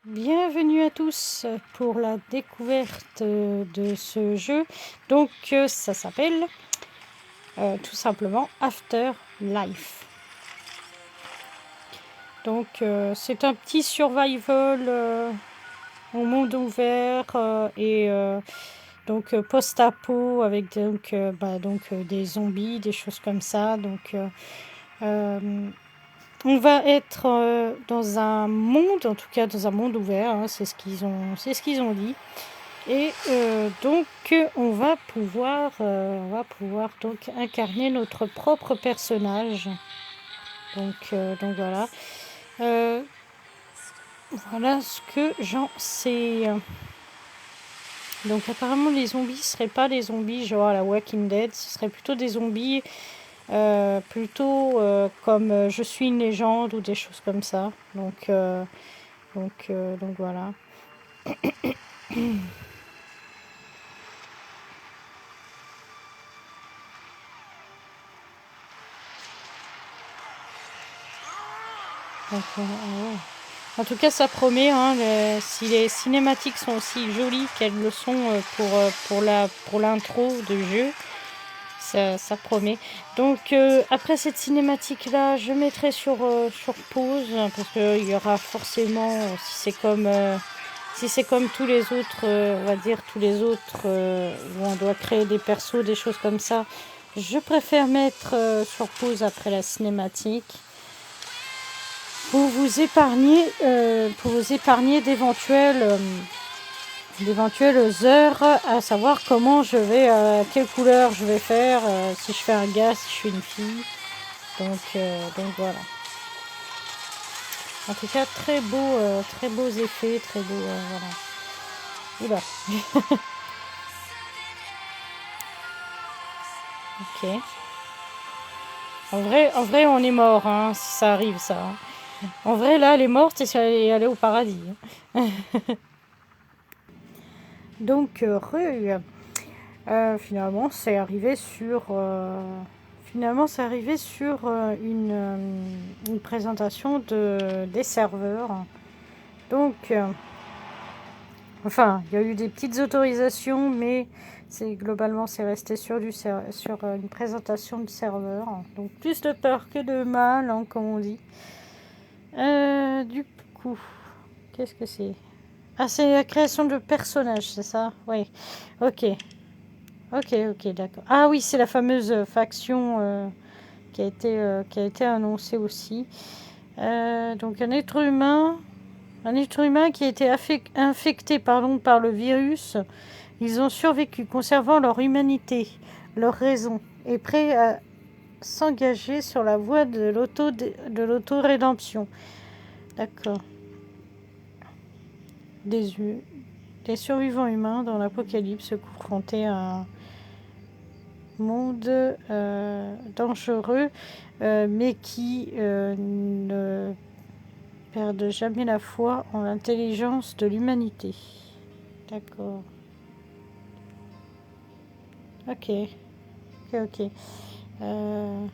Bienvenue à tous pour la découverte de ce jeu. Donc ça s'appelle tout simplement Afterlife. Donc c'est un petit survival au monde ouvert donc post-apo avec des zombies, des choses comme ça. Donc on va être dans un monde, en tout cas dans un monde ouvert, hein, c'est ce qu'ils ont dit. Et donc on va pouvoir donc incarner notre propre personnage. Donc voilà. Euh, voilà ce que j'en sais. Donc apparemment les zombies ne seraient pas des zombies genre à la Walking Dead, ce serait plutôt des zombies comme Je suis une légende ou des choses comme ça. Donc voilà. Donc, ouais. En tout cas, ça promet. Hein, si les cinématiques sont aussi jolies qu'elles le sont pour l'intro de jeu, ça promet. Donc, après cette cinématique-là, je mettrai sur pause parce qu'il y aura forcément, si c'est comme tous les autres, on va dire tous les autres où on doit créer des persos, des choses comme ça, je préfère mettre sur pause après la cinématique pour vous épargner d'éventuelles heures à savoir quelle couleur je vais faire, si je fais un gars, si je suis une fille. Donc voilà. En tout cas, très beaux effets, très beaux, voilà. Oula. Ok. En vrai, on est mort, hein, si ça arrive, ça. Hein. En vrai, là, elle est morte et elle est au paradis. Hein. Donc, finalement, c'est arrivé sur une présentation des serveurs. Donc, il y a eu des petites autorisations, mais globalement, c'est resté sur une présentation de serveur. Donc, plus de peur que de mal, hein, comme on dit. Du coup, qu'est-ce que c'est? Ah, c'est la création de personnages, c'est ça? Oui. Ok. Ok, d'accord. Ah oui, c'est la fameuse faction qui a été annoncée aussi. Donc un être humain qui a été infecté par le virus. Ils ont survécu, conservant leur humanité, leur raison, et prêts à s'engager sur la voie de l'auto-rédemption. D'accord. Des survivants humains dans l'apocalypse confrontés à un monde dangereux, mais qui ne perdent jamais la foi en l'intelligence de l'humanité. D'accord. Ok. Euh,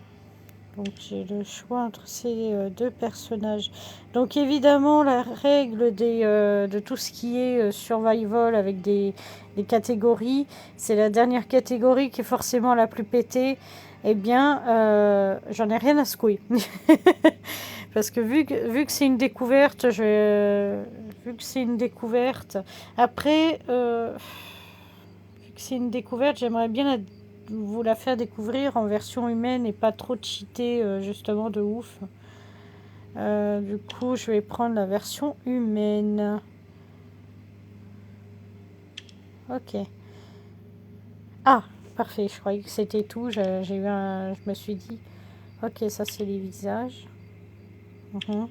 donc j'ai le choix entre ces deux personnages. Donc évidemment la règle de tout ce qui est survival avec des catégories, c'est la dernière catégorie qui est forcément la plus pétée. Eh bien, j'en ai rien à secouer. Parce que vu que c'est une découverte, après, vu que c'est une découverte, j'aimerais bien vous la faire découvrir en version humaine et pas trop cheatée, justement, de ouf. Du coup, je vais prendre la version humaine. Ok. Ah, parfait, je croyais que c'était tout. Je me suis dit, ok, ça c'est les visages. Mhm.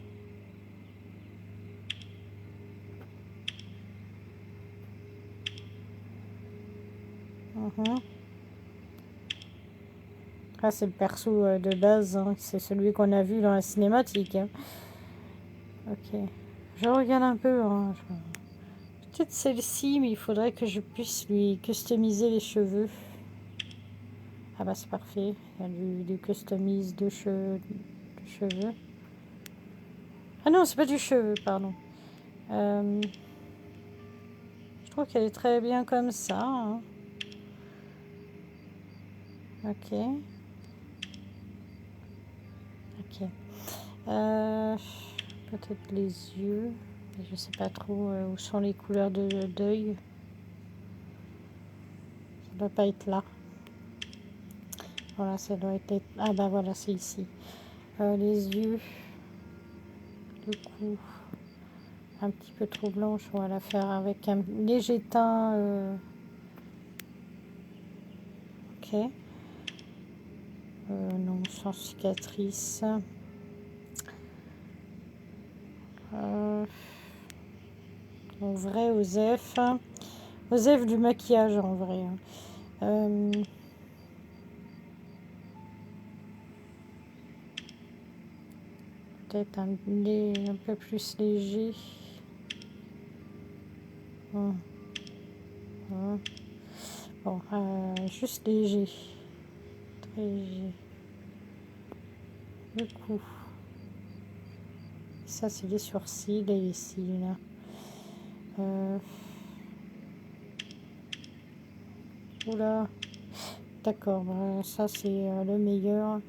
Mhm. Ah, c'est le perso de base, hein. C'est celui qu'on a vu dans la cinématique. Hein. Ok. Je regarde un peu. Hein. Peut-être celle-ci, mais il faudrait que je puisse lui customiser les cheveux. Ah bah c'est parfait. Il y a du customise de cheveux. Ah non, c'est pas du cheveu, pardon. Je trouve qu'elle est très bien comme ça. Hein. Ok. Ok. Peut-être les yeux. Je sais pas trop où sont les couleurs d'œil. Ça doit pas être là. Voilà, ça doit être... Ah bah voilà, c'est ici. Les yeux. Le cou. Un petit peu trop blanche. On va la faire avec un léger teint. Ok. Non, sans cicatrice. En vrai, Osef. Osef du maquillage, en vrai. Peut-être un peu plus léger. Bon, juste léger. Très léger. Le cou. Ça, c'est les sourcils et ici, là. Oula. D'accord, ça, c'est le meilleur.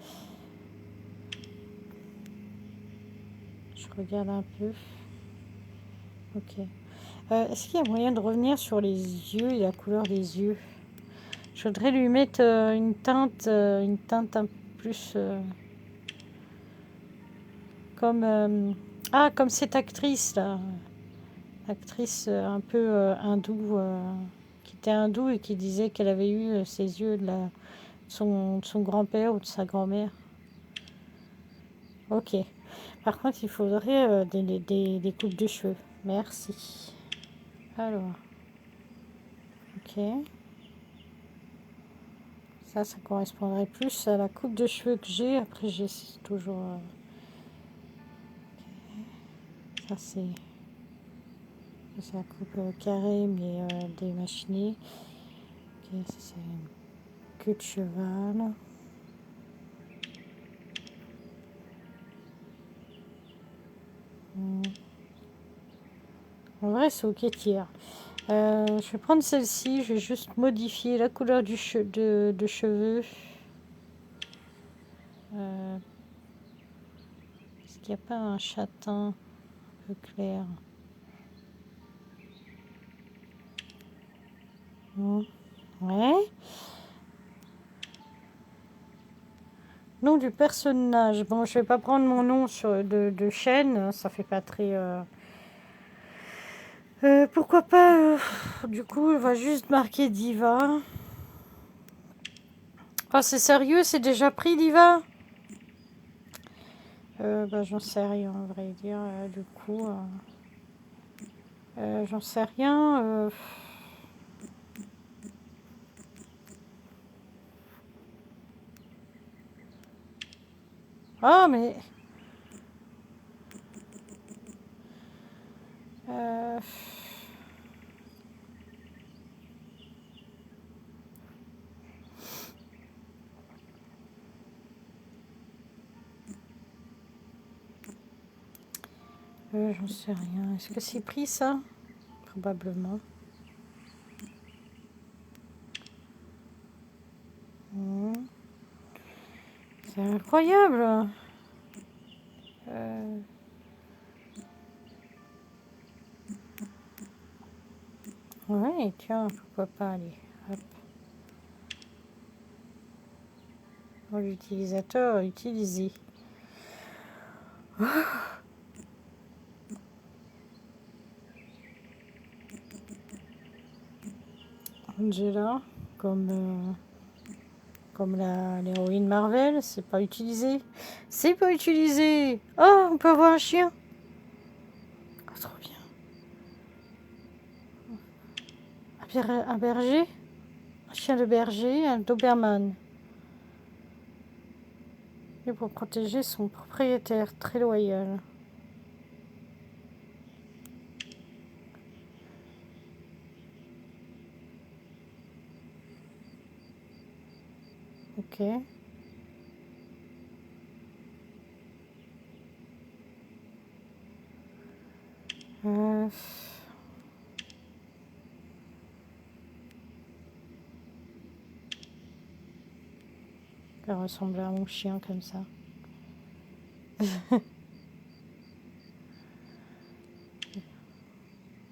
Je regarde un peu. Ok. Est-ce qu'il y a moyen de revenir sur les yeux et la couleur des yeux? Je voudrais lui mettre une teinte un peu plus comme comme cette actrice là, actrice un peu hindoue, qui était hindoue et qui disait qu'elle avait eu ses yeux de son grand-père ou de sa grand-mère. Ok. Par contre, il faudrait des coupes de cheveux. Merci. Alors, ok. Ça correspondrait plus à la coupe de cheveux que j'ai. Après, j'ai toujours... ça, c'est la coupe carrée, mais démachinée. Ok, ça, c'est une queue de cheval. En vrai, c'est ok, tiers. Je vais prendre celle-ci. Je vais juste modifier la couleur de cheveux. Est-ce qu'il n'y a pas un châtain un peu clair? Ouais. Nom du personnage. Bon, je vais pas prendre mon nom de chaîne. Ça fait pas très... pourquoi pas du coup, on va juste marquer Diva. Oh, c'est sérieux, c'est déjà pris Diva? J'en sais rien, on vrai dire. Du coup, j'en sais rien. Ah, mais... Euh... j'en sais rien. Est-ce que c'est pris ça? Probablement. C'est incroyable. Ouais, tiens, pourquoi pas aller. Hop. L'utilisateur utilisé. Angela, comme l'héroïne Marvel, c'est pas utilisé. C'est pas utilisé. Oh, on peut avoir un chien. Oh, trop bien. Un berger. Un chien de berger, un Doberman. Et pour protéger son propriétaire, très loyal. Ok. Elle ressemble à mon chien comme ça.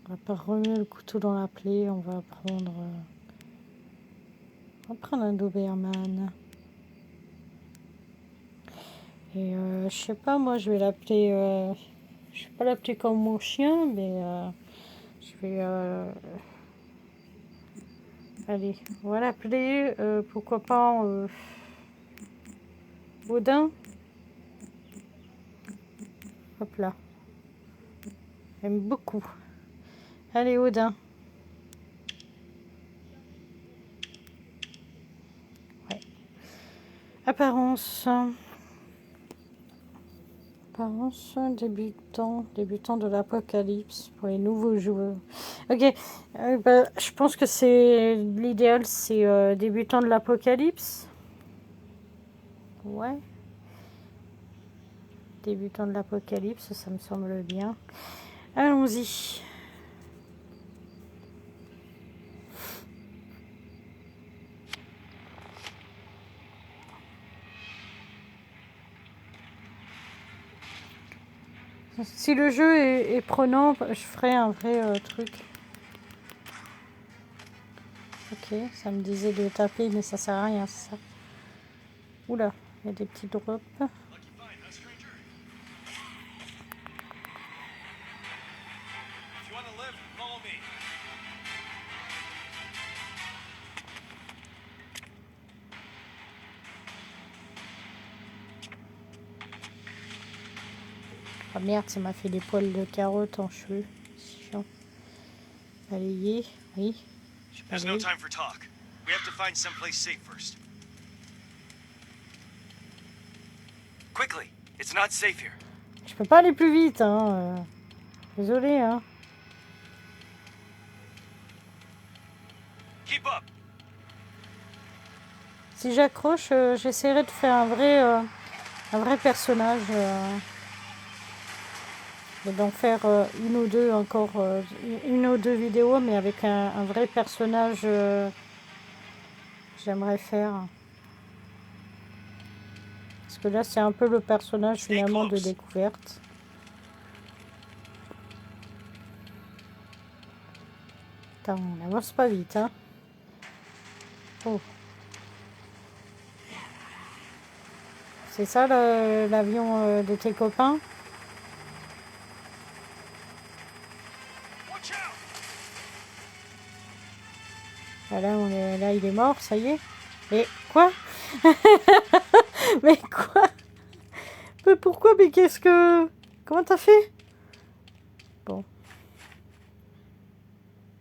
On va pas remuer le couteau dans la plaie, on va prendre un Doberman. Et je sais pas, moi je vais l'appeler, je vais pas l'appeler comme mon chien, mais je vais, allez, on va l'appeler, pourquoi pas, Odin. Hop là, j'aime beaucoup. Allez, Odin. Ouais. Apparence. Apparence débutant de l'Apocalypse pour les nouveaux joueurs. Ok, je pense que c'est l'idéal, c'est débutant de l'Apocalypse. Ouais. Débutant de l'Apocalypse, ça me semble bien. Allons-y. Si le jeu est prenant, je ferai un vrai truc. Ok, ça me disait de taper, mais ça sert à rien, c'est ça. Oula, il y a des petits drops. Oh merde, ça m'a fait des poils de carotte en cheveux. C'est chiant. Balayer, oui. Je There's no time for talk. We have to find someplace safe first. Quickly, it's not safe here. Je peux pas aller plus vite, hein. Désolé, hein. Keep up. Si j'accroche, j'essaierai de faire un vrai personnage. Et d'en faire une ou deux encore, une ou deux vidéos, mais avec un vrai personnage, j'aimerais faire. Parce que là, c'est un peu le personnage finalement de découverte. Attends, on n'avance pas vite, hein. Oh. C'est ça l'avion de tes copains? Voilà, là, il est mort, ça y est. Et quoi? Mais quoi? Mais pourquoi? Mais qu'est-ce que... Comment t'as fait? Bon.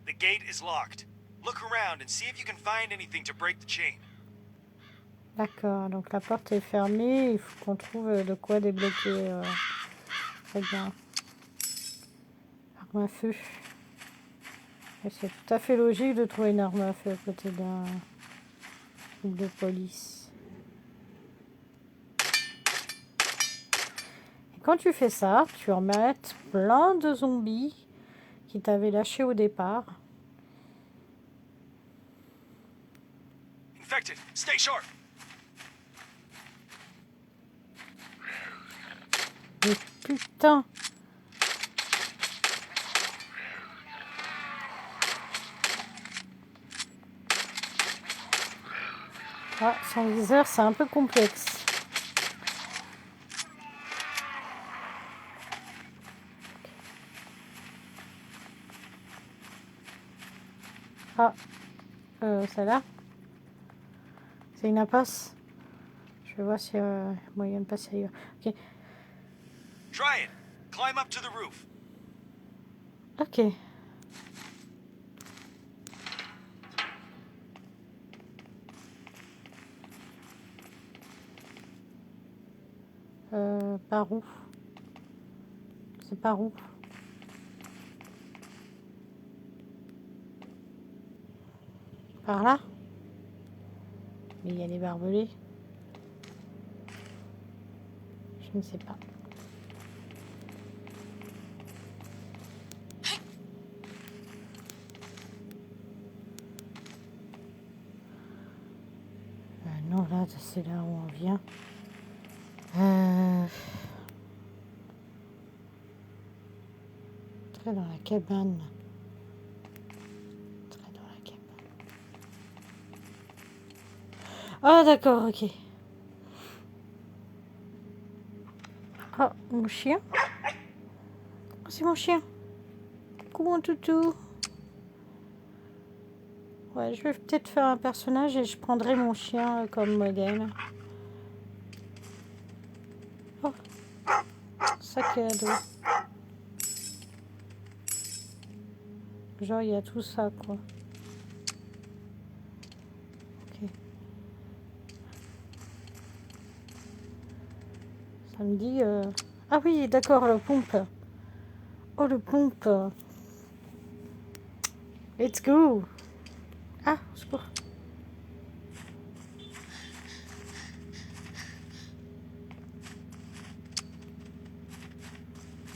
The gate is locked. Look around and see if you can find anything to break the chain. D'accord, donc la porte est fermée, il faut qu'on trouve de quoi débloquer. Très bien. Arme à feu. Et c'est tout à fait logique de trouver une arme à feu à côté d'un truc de police. Et quand tu fais ça, tu remettes plein de zombies qui t'avaient lâché au départ. Infected, stay sharp. Mais putain! Ah, sans viseur, c'est un peu complexe. Ah, celle-là. C'est une impasse. Je vais voir s'il y a moyen de passer ailleurs. Ok. Try it. Climb up to the roof. Ok. Par où? C'est par où? Par là? Mais il y a des barbelés. Je ne sais pas. Voilà, c'est là où on vient. Très dans la cabane. Très dans la cabane. Ah, d'accord, ok. Ah, mon chien. Oh, c'est mon chien. Coucou, mon toutou. Ouais, je vais peut-être faire un personnage et je prendrai mon chien comme modèle. Oh, sac à dos. Genre, il y a tout ça, quoi. Ok. Ça me dit... Ah oui, d'accord, le pompe. Oh, le pompe. Let's go. Ah, au secours.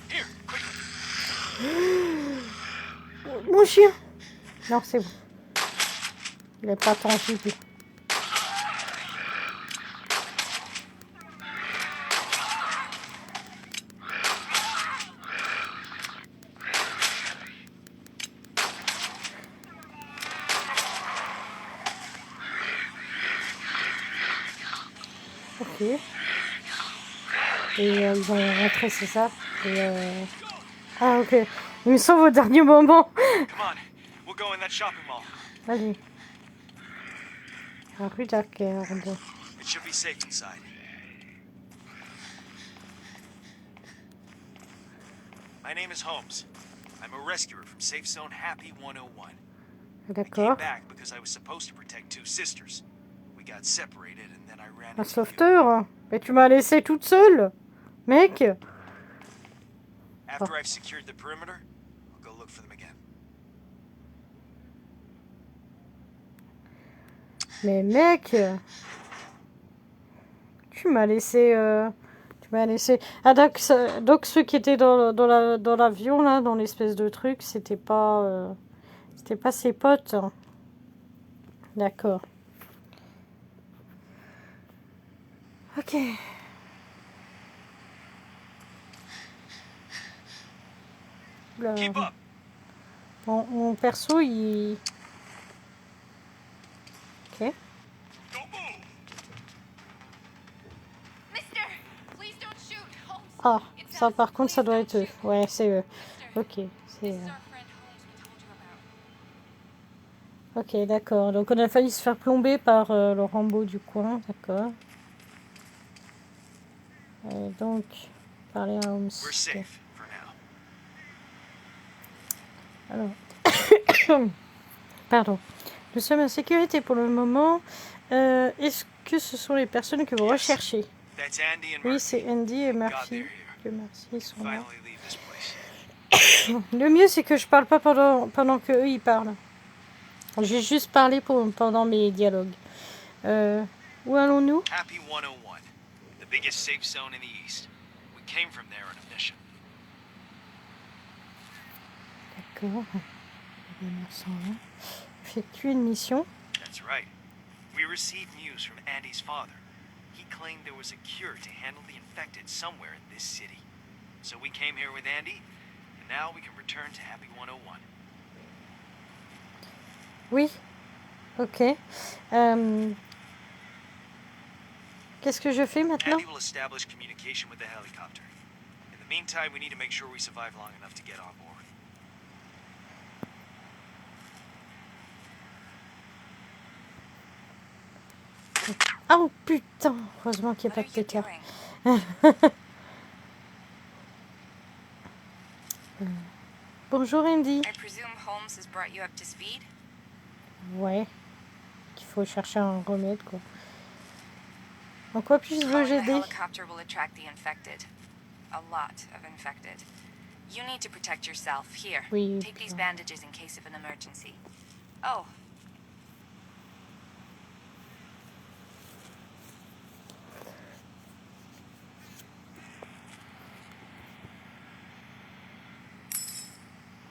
Here, quickly. Mon chien. Non, c'est bon. Il n'est pas tangible. Ok. Et ils vont rentrer, c'est ça. Et Ah, ok. Ils me sauvent au dernier moment. Come on, we'll go in that shopping mall. Allez. Ah, plus regarde. It should be safe inside. My name is Holmes. I'm a rescuer from Safe Zone Happy 101. I came D'accord. back because I was supposed to protect two sisters. We got separated and then I ran Un into you. sauveteur. Mais tu m'as laissé toute seule. Mec. After I've secured the perimeter, I'll go look for them again. Mais mec. Tu m'as laissé... Tu m'as laissé... Ah, donc ceux qui étaient dans l'avion, là, dans l'espèce de truc, c'était pas ses potes. D'accord. Ok. Oula. Keep up! Mon perso, il... Ok. Don't move! Mister, please don't shoot. Holmes. Ah, It's ça us. par contre, ça Please doit don't être eux. shoot. Ouais, c'est eux. Mister, Ok, c'est... this is our friend Holmes we told you about. Ok, d'accord. Donc on a failli se faire plomber par le Rambo du coin, d'accord. Donc, parler à Holmes. We're Ok. safe for now. Alors, pardon. Nous sommes en sécurité pour le moment. Est-ce que ce sont les personnes que vous Yes. recherchez? That's Andy and Oui, Murphy. c'est Andy et Thank God Murphy. they're here. Que Murphy sont là. Finally leave this place. Le mieux, c'est que je parle pas pendant que eux ils parlent. J'ai juste parlé pendant mes dialogues. Où allons-nous? Happy 101, the biggest safe zone in the East. We came from there on a mission. D'accord. Effectuer une mission. That's right. We received news from Andy's father. He claimed there was a cure to handle the infected somewhere in this city. So we came here with Andy, and now we can return to Happy 101. Oui. Ok. Qu'est-ce que je fais maintenant? Andy will establish communication with the helicopter. In the meantime, we need to make sure we survive long enough to get on board. Oh putain! Heureusement qu'il n'y a pas What de are you pétard. doing? Bonjour Andy. I presume Holmes has brought you up to speed? Ouais. Il faut chercher un remède quoi. En quoi puis-je vous Calling the aider? helicopter will attract the infected. A lot of infected. You need to protect yourself. Here, Oui, take these bien. bandages in case of an emergency. Oh,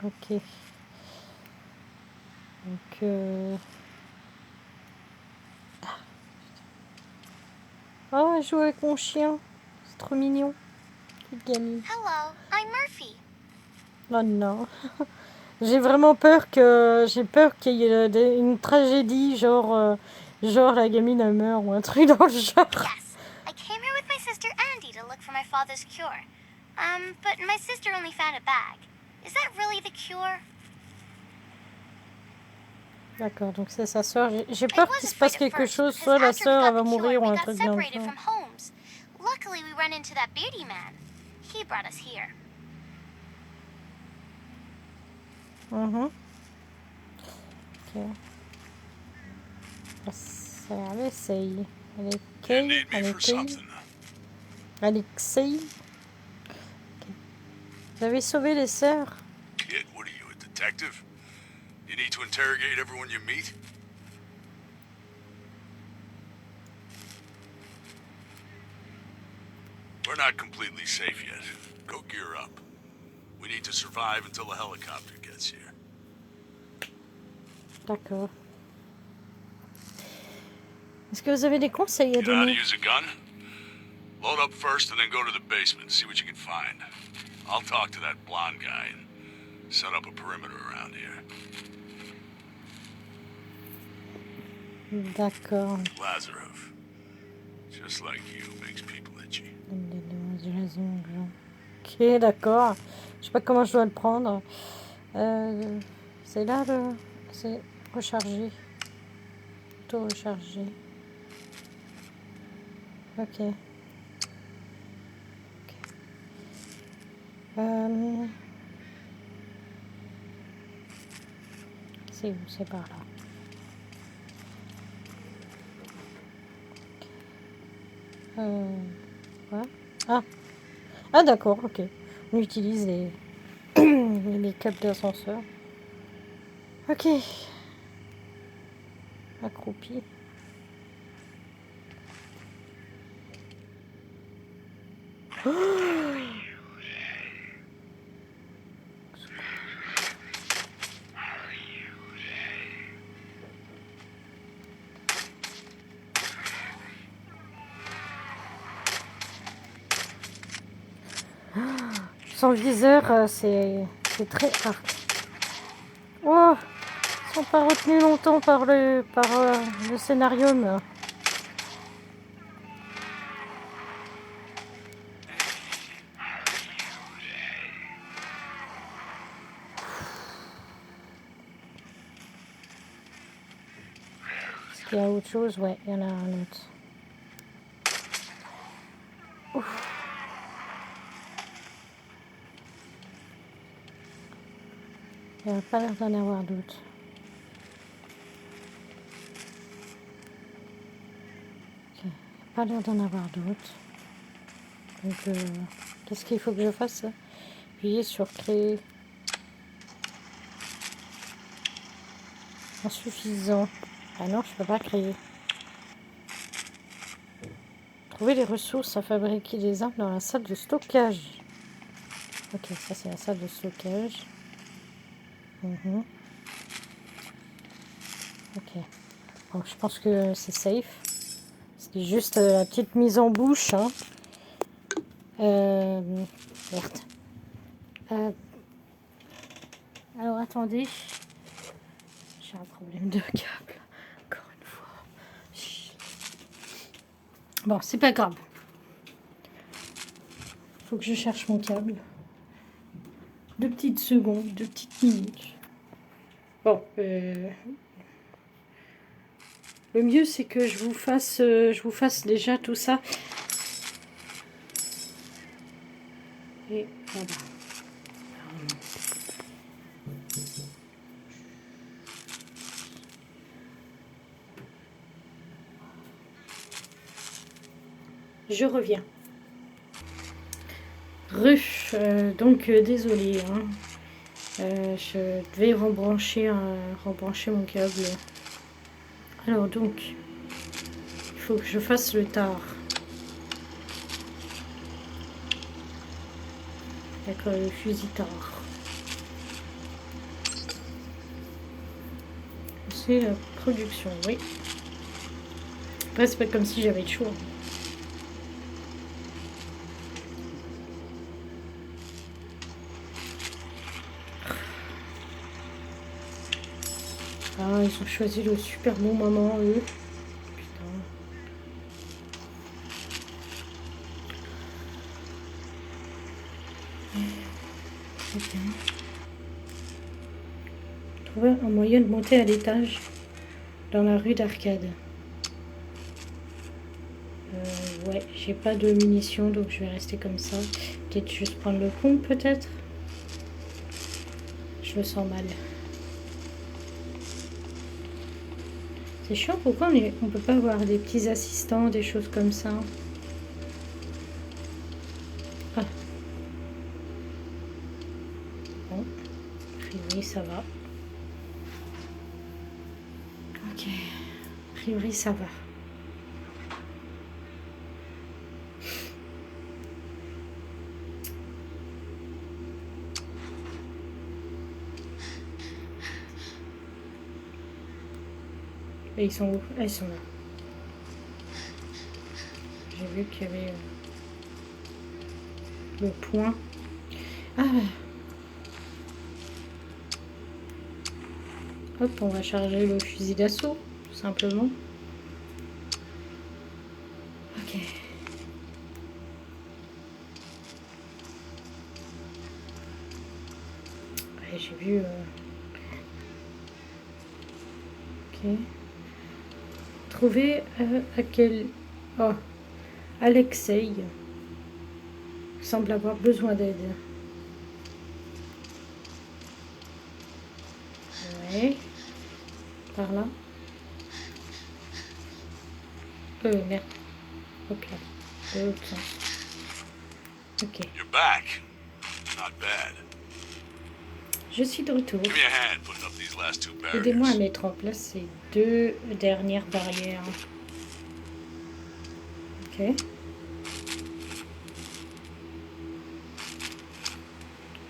Ok. Donc Oh, elle joue avec mon chien. C'est trop mignon. Petite gamine. Hello, I'm Murphy. Oh non. J'ai vraiment peur que... J'ai peur qu'il y ait une tragédie, genre la gamine elle meurt ou un truc dans le genre. Yes, I came here with my sister Andy to look for my father's cure. But my sister only found a bag. Is that really the cure? D'accord, donc c'est sa soeur. J'ai I peur was qu'il se passe afraid at quelque first, chose, because soit la after we sœur got elle va the cure, mourir ou we un got truc dans le separated genre. from homes. Luckily, we ran into that beauty man. He brought us here. Mhm. Ok. Elle essaye. Elle est You Kay, need me elle for est Kay, something. Alexei. Ok. Vous avez sauvé les sœurs? Kid, what are you, a detective? You need to interrogate everyone you meet? We're not completely safe yet. Go gear up. We need to survive until a helicopter gets here. D'accord. Est-ce que vous avez des conseils à You know how to donner? use a gun? Load up first and then go to the basement, see what you can find. I'll talk to that blonde guy and set up a perimeter around here. D'accord. Lazarov, just like you, makes people itchy. Ok, d'accord. Je sais pas comment je dois le prendre. C'est là le... C'est recharger. Auto-recharger. Ok. C'est où? C'est par là. Quoi? Ah d'accord, ok. On utilise les câbles d'ascenseur. Ok. Accroupi. Sans viseur, c'est très hard. Oh, ils sont pas retenus longtemps par le scénarium. Est-ce qu'il y a autre chose? Ouais, il y en a un autre. Ouf. Il n'y a pas l'air d'en avoir d'autres. Ok, il n'y a pas l'air d'en avoir d'autres. Donc, qu'est-ce qu'il faut que je fasse? Appuyer sur créer. Insuffisant. Ah non, je peux pas créer. Trouver les ressources à fabriquer des armes dans la salle de stockage. Ok, ça c'est la salle de stockage. Mhm. Ok. Donc je pense que c'est safe. C'est juste la petite mise en bouche. Hein. Merde. Alors attendez. J'ai un problème de câble. Encore une fois. Bon, c'est pas grave. Faut que je cherche mon câble. 2 petites secondes, 2 petites minutes. Bon, le mieux c'est que je vous fasse déjà tout ça. Et voilà. Je reviens. Donc désolé. Hein. Je devais rebrancher mon câble. Alors donc, il faut que je fasse le tard. D'accord, le fusil tard. C'est la production, oui. Après, c'est pas comme si j'avais le choix. Ah, ils ont choisi le super bon moment, eux. Putain. Très bien. Trouver un moyen de monter à l'étage dans la rue d'Arcade. Ouais, j'ai pas de munitions, donc je vais rester comme ça. Peut-être juste prendre le pont, peut-être. Je me sens mal. C'est chiant, pourquoi on peut pas avoir des petits assistants, des choses comme ça? Ah. Bon, a priori ça va. Ok, a priori ça va. Et ils sont où? Ah, ils sont là. J'ai vu qu'il y avait le point. Ah! Hop, on va charger le fusil d'assaut, tout simplement. Ok. Ouais, j'ai vu... Ok. Trouver à quel... Oh, Alexei semble avoir besoin d'aide. Ouais. Par là. Merde. Hop là. De l'autre sens. Ok. You're back. Not bad. Je suis de retour. Give me a hand putting up these last two Aidez-moi à barriers. mettre en place ces 2 dernières barrières. Ok.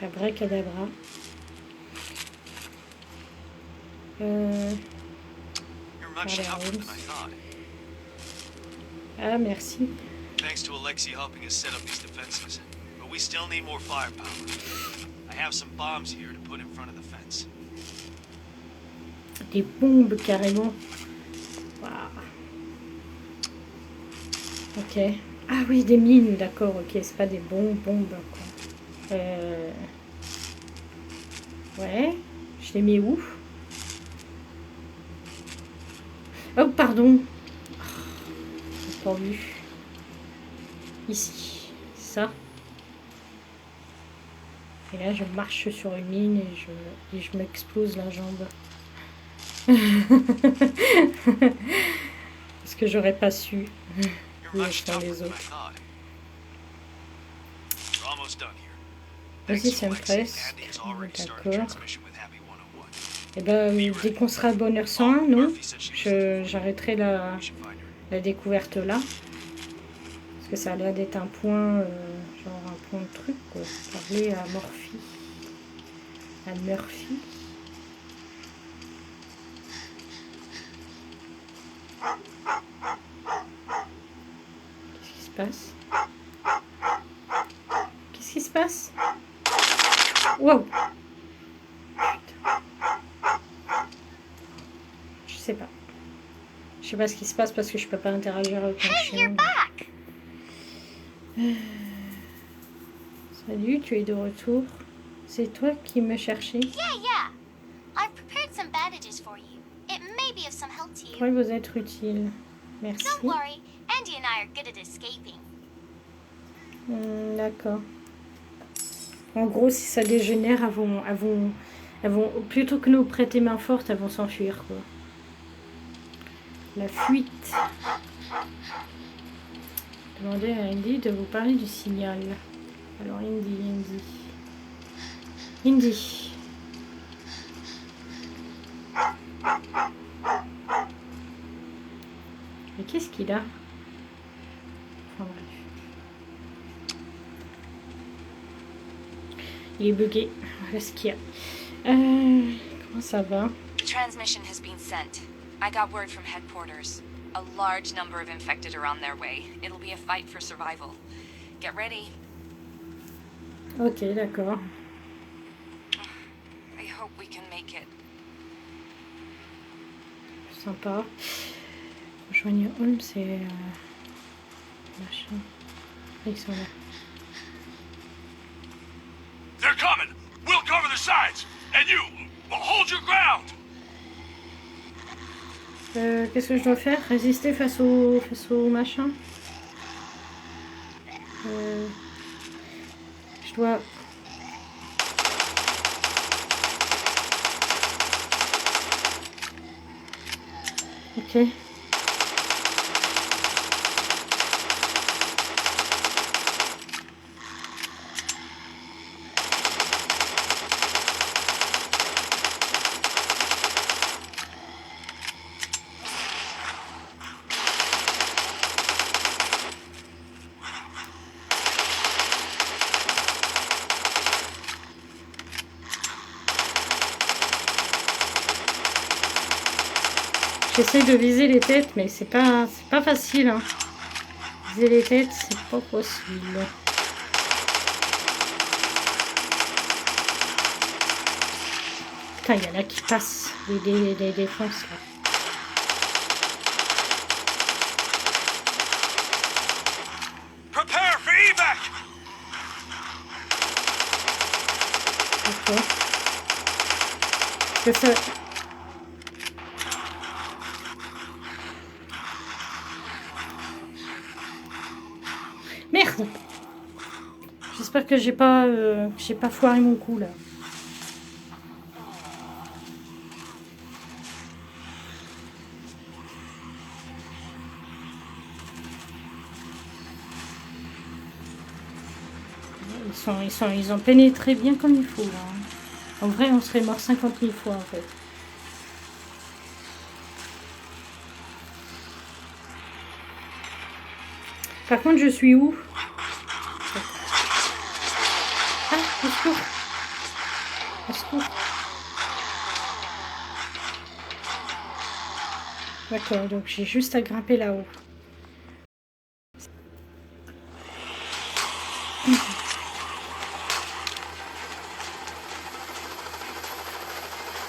Abracadabra. You're much tougher than I thought. Ah, merci. Thanks to Alexei helping us set up these defenses. But we still need more firepower. I have some bombs here to put in front of the fence. Des bombes, carrément. Waouh. Ok. Ah oui, des mines, d'accord, ok. C'est pas des bombes, quoi. Ouais. Je les mets où? Oh, pardon. J'ai pas vu. Ici. Ça. Et là, je marche sur une mine et je m'explose la jambe. Parce que j'aurais pas su. You're much Faire tougher les than I autres. thought. We're almost done here. Vas-y, Thanks ça to me Alexei, presse. Andy has already started D'accord. transmission with Happy 101. Et ben, dès qu'on sera à bonheur 101, non, j'arrêterai la We should find her. la découverte là. Parce que ça a l'air d'être un point, genre un point de truc, quoi. Parler à Murphy. À Murphy. Qu'est-ce qui se passe? Qu'est-ce qui se passe? Wow! Putain. Je sais pas. Je sais pas ce qui se passe parce que je peux pas interagir avec mon Hey, chien. you're back! Salut, tu es de retour. C'est toi qui me cherchais. Yeah. I've prepared some bandages for you. It may be of some help to you. Pourquoi vous êtes utile? Merci. Don't worry, Andy and I are good at escaping. D'accord. En gros, si ça dégénère, elles vont plutôt que nous prêter main forte, elles vont s'enfuir, quoi. La fuite. Demandez à Indy de vous parler du signal. Alors, Indy. Mais qu'est-ce qu'il a? Enfin, bref. Il est bugué. Voilà ce qu'il y a. Comment ça va? The transmission has been sent. I got word from headquarters. A large number of infected are on their way. It'll be a fight for survival. Get ready. Ok, d'accord. I hope we can make it. sympa. Rejoindre Holmes, c'est... machin. Ils sont là. They're coming! We'll cover the sides! And you, well, hold your ground! Qu'est-ce que je dois faire? Résister face au machin? Je dois... Ok. J'essaie de viser les têtes, mais c'est pas facile. Hein. Viser les têtes, c'est pas possible. Putain, il y en a qui passent les défenses là. Prepare for evac! D'accord. Que ça... Merde! J'espère que j'ai pas foiré mon coup là. Ils ont pénétré bien comme il faut là. En vrai, on serait mort 50 000 fois en fait. Par contre, je suis où? Ah, au secours! Au secours! D'accord, donc j'ai juste à grimper là-haut.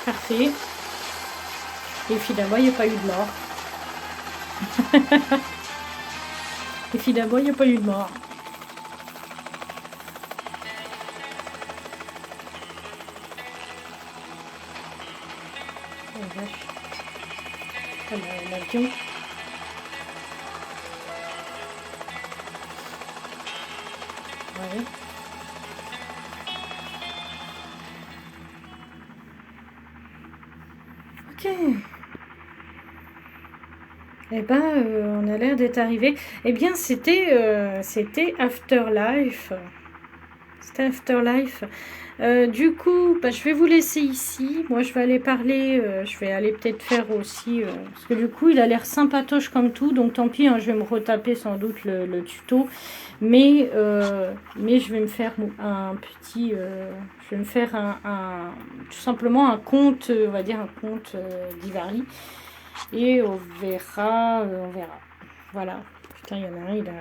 Parfait. Et finalement, il n'y a pas eu de mort. Et finalement, il n'y a pas eu de mort. Oh vache. L'avion. Ouais. Ok. Eh ben, on a l'air d'être arrivé. Eh bien, c'était Afterlife. C'était Afterlife. Du coup, bah, je vais vous laisser ici. Moi, je vais aller parler. Je vais aller peut-être faire aussi... parce que du coup, il a l'air sympatoche comme tout. Donc, tant pis, hein, je vais me retaper sans doute le tuto. Mais je vais me faire un petit... je vais me faire tout simplement un compte, on va dire un compte d'Ivary. Et on verra, Voilà. Putain, il y en a un, il a...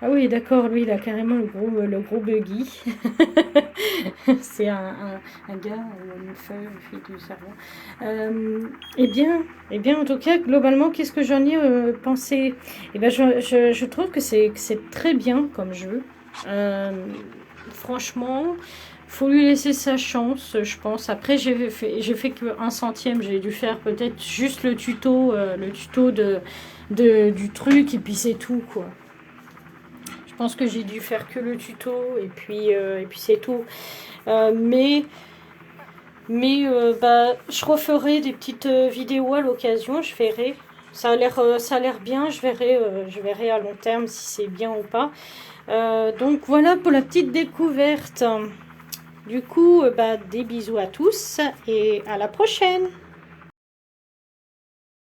Ah oui, d'accord, lui, il a carrément le gros buggy. C'est un gars, une fille du cerveau. Eh bien, en tout cas, globalement, qu'est-ce que j'en ai pensé? Eh bien, je trouve que c'est très bien comme jeu. Franchement... Faut lui laisser sa chance, je pense. Après, j'ai fait que 1/100. J'ai dû faire peut-être juste le tuto du truc et puis c'est tout, quoi. Je pense que j'ai dû faire que le tuto et puis c'est tout. Mais je referai des petites vidéos à l'occasion. Je verrai. Ça a l'air bien. Je verrai à long terme si c'est bien ou pas. Donc voilà pour la petite découverte. Du coup, des bisous à tous et à la prochaine!